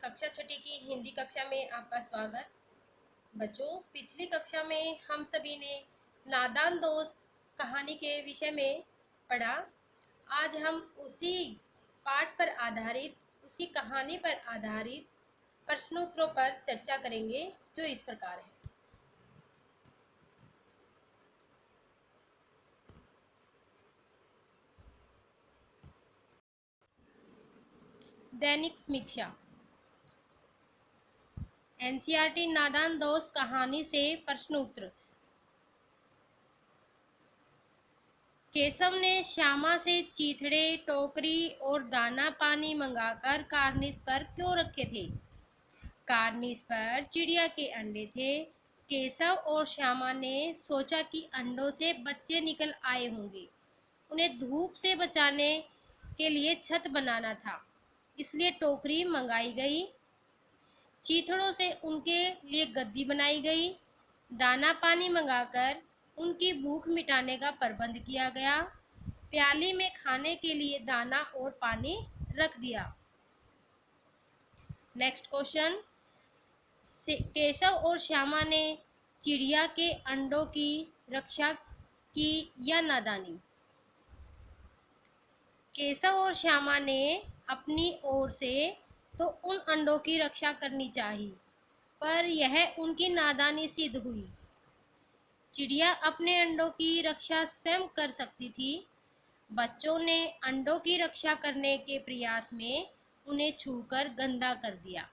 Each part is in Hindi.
कक्षा छठी की हिंदी कक्षा में आपका स्वागत। बच्चों, पिछली कक्षा में हम सभी ने नादान दोस्त कहानी के विषय में पढ़ा। आज हम उसी पाठ पर आधारित, उसी कहानी पर आधारित प्रश्नोत्तरों पर चर्चा करेंगे, जो इस प्रकार है। दैनिक समीक्षा। एनसीईआरटी नादान दोस्त कहानी से प्रश्न उत्तर। केशव ने श्यामा से चीथड़े, टोकरी और दाना पानी मंगाकर कार्निस पर क्यों रखे थे? कार्निस पर चिड़िया के अंडे थे। केशव और श्यामा ने सोचा कि अंडों से बच्चे निकल आए होंगे। उन्हें धूप से बचाने के लिए छत बनाना था, इसलिए टोकरी मंगाई गई। चीथड़ों से उनके लिए गद्दी बनाई गई। दाना पानी मंगाकर उनकी भूख मिटाने का प्रबंध किया गया। प्याली में खाने के लिए दाना और पानी रख दिया। Next question. केशव और श्यामा ने चिड़िया के अंडों की रक्षा की या नादानी? केशव और श्यामा ने अपनी ओर से तो उन अंडों की रक्षा करनी चाहिए, पर यह उनकी नादानी सिद्ध हुई। चिड़िया अपने अंडों की रक्षा स्वयं कर सकती थी। बच्चों ने अंडों की रक्षा करने के प्रयास में उन्हें छूकर गंदा कर दिया।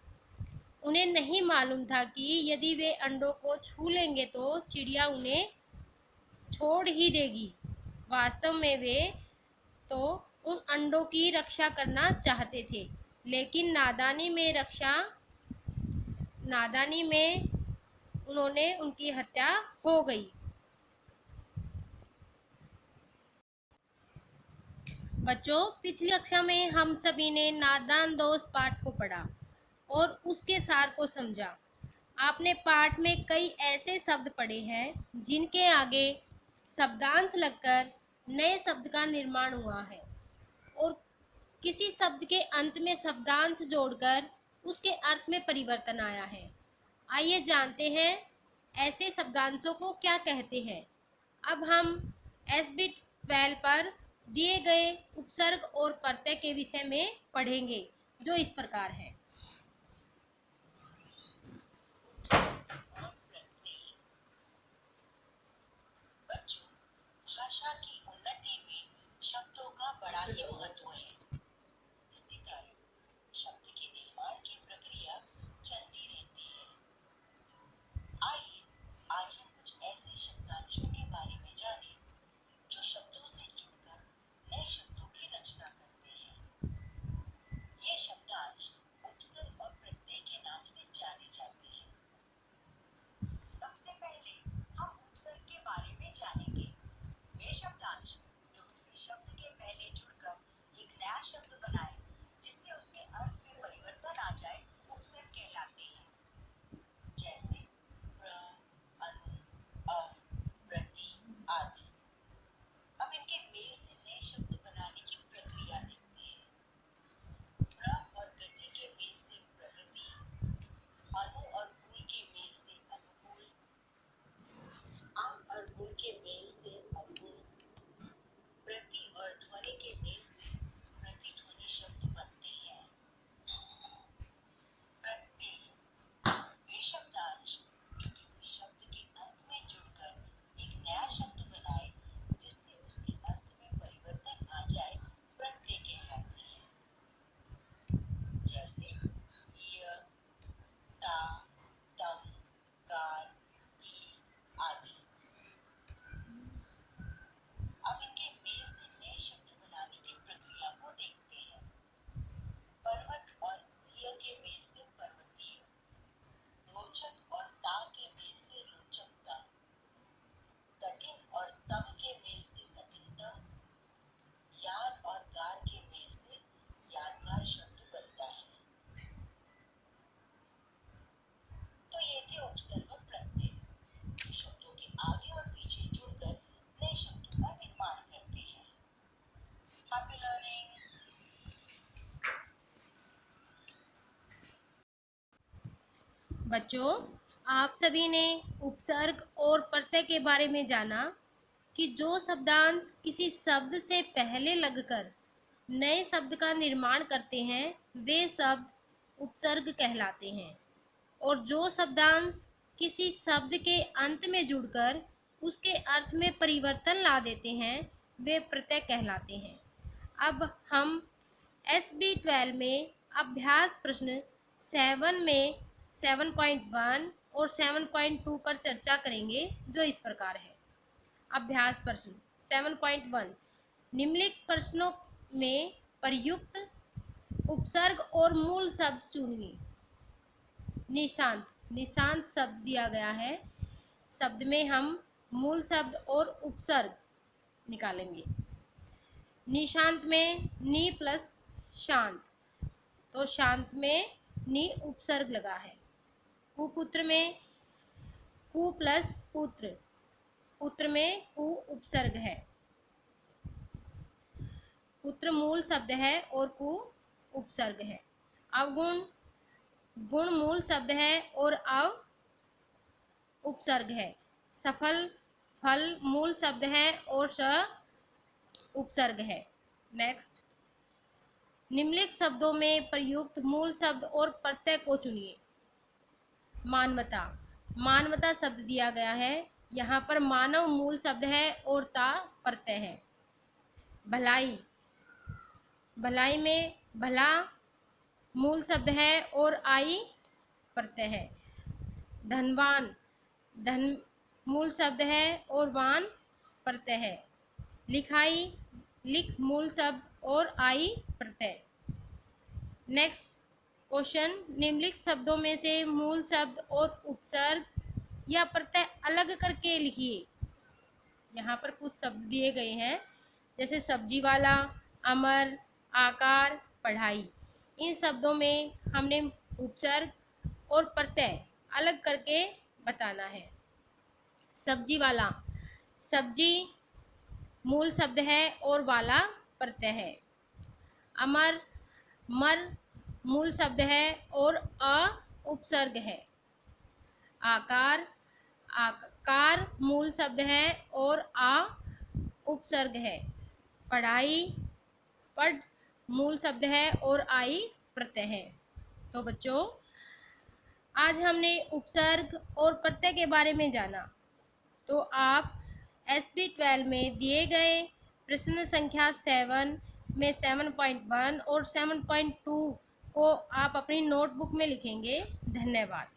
उन्हें नहीं मालूम था कि यदि वे अंडों को छू लेंगे तो चिड़िया उन्हें छोड़ ही देगी। वास्तव में वे तो उन अंडों की रक्षा करना चाहते थे, लेकिन नादानी में उन्होंने उनकी हत्या हो गई। बच्चों, पिछली कक्षा में हम सभी ने नादान दोस्त पाठ को पढ़ा और उसके सार को समझा। आपने पाठ में कई ऐसे शब्द पढ़े हैं जिनके आगे शब्दांश लगकर नए शब्द का निर्माण हुआ है, और किसी शब्द के अंत में शब्दांश जोड़कर उसके अर्थ में परिवर्तन आया है। आइए जानते हैं ऐसे शब्दांशों को क्या कहते हैं। अब हम SB 12 पर दिए गए उपसर्ग और प्रत्यय के विषय में पढ़ेंगे, जो इस प्रकार है। बच्चों, भाषा की उन्नति में शब्दों का बड़ा ही महत्व है। इसी कारण शब्द के निर्माण की प्रक्रिया चलती रहती है। आइए आज हम कुछ ऐसे शब्दांशों के बारे में जानें जो शब्दों से जुड़कर नए शब्दों की रचना करते हैं। ये शब्दांश उपसर्ग और प्रत्यय के नाम से जाने जाते हैं। सबसे पहले हम उपसर्ग के बारे में जानेंगे। वे शब्दांश जो किसी शब्द के पहले जुड़कर एक नया शब्द बनाए, जिससे उसके अर्थ में परिवर्तन आ जाए, उपसर्ग कहलाते हैं। जैसे प्र, अनु, अव, प्रति आदि। अब इनके मेल से नए शब्द बनाने की प्रक्रिया देखते हैं। प्र और गति के मेल से प्रगति, अनु और कुल के मेल से अनुकूल, अव और गुण के मेल से अवगुण, प्रति और ध्वनि के मेल से प्रतिध्वनि शब्द बनते हैं। प्रत्यय वे शब्दांश जो किसी शब्द के अंत में जुड़कर एक नया शब्द बनाए, जिससे उसके अर्थ में परिवर्तन आ जाए, प्रत्यय कहलाते हैं। जैसे य, ता, तम, कार, ई आदि। अब इनके मेल से नए शब्द बनाने की प्रक्रिया को देखते हैं। पर्वत और य के मेल से पर्वतीय, रोचक और ता के मेल से रोचकता, कठिन और तम के मेल से कठिनतम, याद और गार के मेल से यादगार शब्द बनता है। तो ये थे उपसर्ग और प्रत्यय, जो शब्दों के आगे और पीछे जुड़कर नए शब्दों का निर्माण करते हैं। Happy learning. बच्चों, आप सभी ने उपसर्ग और प्रत्यय के बारे में जाना कि जो शब्दांश किसी शब्द से पहले लगकर नए शब्द का निर्माण करते हैं वे शब्द उपसर्ग कहलाते हैं, और जो शब्दांश किसी शब्द के अंत में जुड़कर उसके अर्थ में परिवर्तन ला देते हैं वे प्रत्यय कहलाते हैं। अब हम SB12 में अभ्यास प्रश्न 7 में 7.1 और 7.2 पर चर्चा करेंगे, जो इस प्रकार है। अभ्यास प्रश्न 7.1, निम्नलिखित प्रश्नों में प्रयुक्त उपसर्ग और मूल शब्द चुनिए। निशांत शब्द दिया गया है, शब्द में हम मूल शब्द और उपसर्ग निकालेंगे। निशांत में नी प्लस शांत, तो शांत में नी उपसर्ग लगा है। कुपुत्र में कु प्लस पुत्र, पुत्र में कु उपसर्ग है। पुत्र मूल शब्द है और कु उपसर्ग है। अवगुण, गुण मूल शब्द है और अव उपसर्ग है। सफल, फल मूल शब्द है और स उपसर्ग है। नेक्स्ट, निम्नलिखित शब्दों में प्रयुक्त मूल शब्द और प्रत्यय को चुनिए। मानवता, मानवता शब्द दिया गया है, यहाँ पर मानव मूल शब्द है और ता प्रत्यय है। भलाई, भलाई में भला मूल शब्द है और आई प्रत्यय है। धनवान, धन मूल शब्द है और वान प्रत्यय है। लिखाई, लिख मूल शब्द और आई प्रत्यय। नेक्स्ट क्वेश्चन, निम्नलिखित शब्दों में से मूल शब्द और उपसर्ग या प्रत्यय अलग करके लिखिए। यहाँ पर कुछ शब्द दिए गए हैं, जैसे सब्जी वाला, अमर, आकार, पढ़ाई। इन शब्दों में हमने उपसर्ग और प्रत्यय अलग करके बताना है। सब्जी वाला, सब्जी मूल शब्द है और वाला प्रत्यय है। अमर, मर मूल शब्द है और अ उपसर्ग है। आकार, आकार मूल शब्द है और आ उपसर्ग है। पढ़ाई, पढ़ मूल शब्द है और आई प्रत्यय है। तो बच्चों, आज हमने उपसर्ग और प्रत्यय के बारे में जाना। तो आप SB12 में दिए गए प्रश्न संख्या 7 में 7.1 और 7.2 को आप अपनी नोटबुक में लिखेंगे। धन्यवाद।